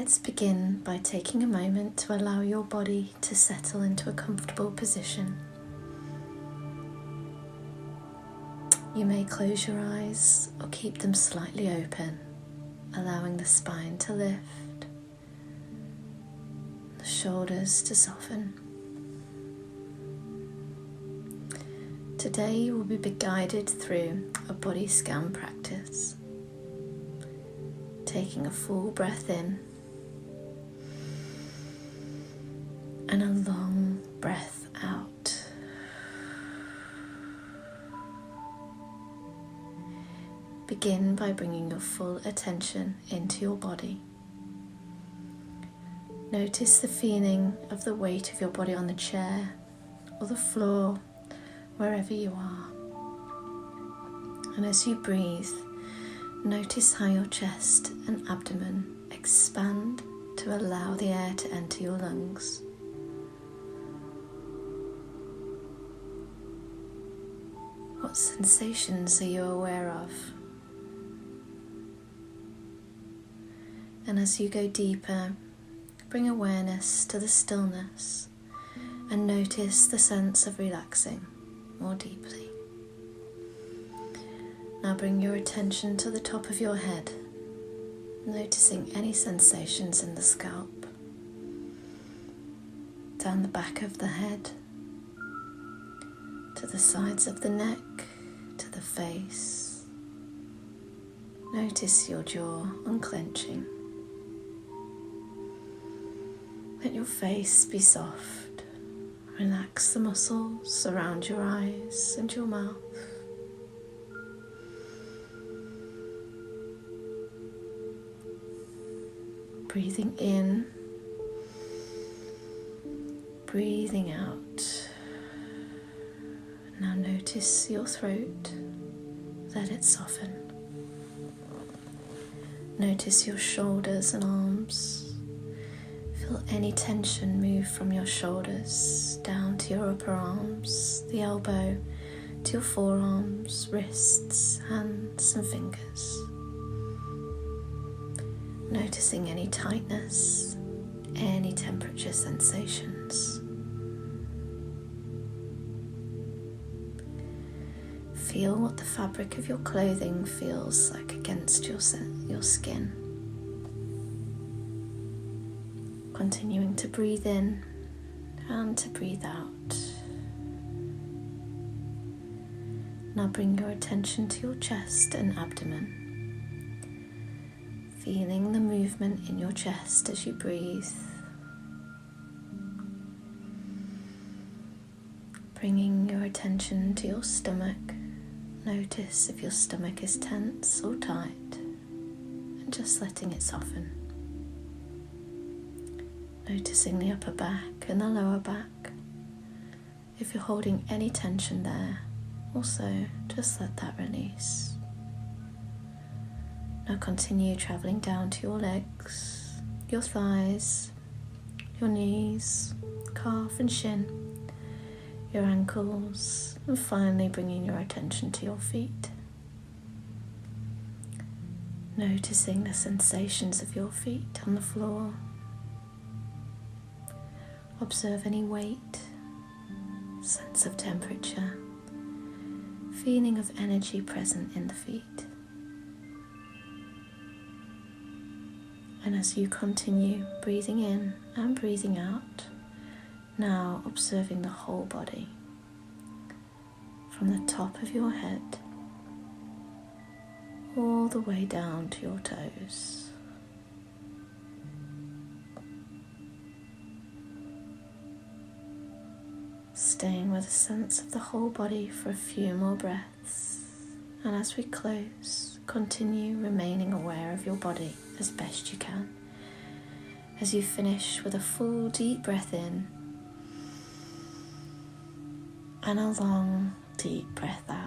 Let's begin by taking a moment to allow your body to settle into a comfortable position. You may close your eyes or keep them slightly open, allowing the spine to lift, the shoulders to soften. Today you will be guided through a body scan practice, taking a full breath in and a long breath out. Begin by bringing your full attention into your body. Notice the feeling of the weight of your body on the chair or the floor, wherever you are. And as you breathe, notice how your chest and abdomen expand to allow the air to enter your lungs. What sensations are you aware of? And as you go deeper, bring awareness to the stillness and notice the sense of relaxing more deeply. Now bring your attention to the top of your head, noticing any sensations in the scalp, down the back of the head, to the sides of the neck, to the face. Notice your jaw unclenching. Let your face be soft. Relax the muscles around your eyes and your mouth. Breathing in, breathing out. Now notice your throat. Let it soften. Notice your shoulders and arms. Feel any tension move from your shoulders down to your upper arms, the elbow, to your forearms, wrists, hands and fingers. Noticing any tightness, any temperature sensations. Feel what the fabric of your clothing feels like against your skin. Continuing to breathe in and to breathe out. Now bring your attention to your chest and abdomen. Feeling the movement in your chest as you breathe. Bringing your attention to your stomach. Notice if your stomach is tense or tight, and just letting it soften. Noticing the upper back and the lower back. If you're holding any tension there, also just let that release. Now continue traveling down to your legs, your thighs, your knees, calf and shin, your ankles, and finally bringing your attention to your feet. Noticing the sensations of your feet on the floor. Observe any weight, sense of temperature, feeling of energy present in the feet. And as you continue breathing in and breathing out, now observing the whole body, from the top of your head all the way down to your toes. Staying with a sense of the whole body for a few more breaths, and as we close, continue remaining aware of your body as best you can. As you finish with a full deep breath in and a long deep breath out.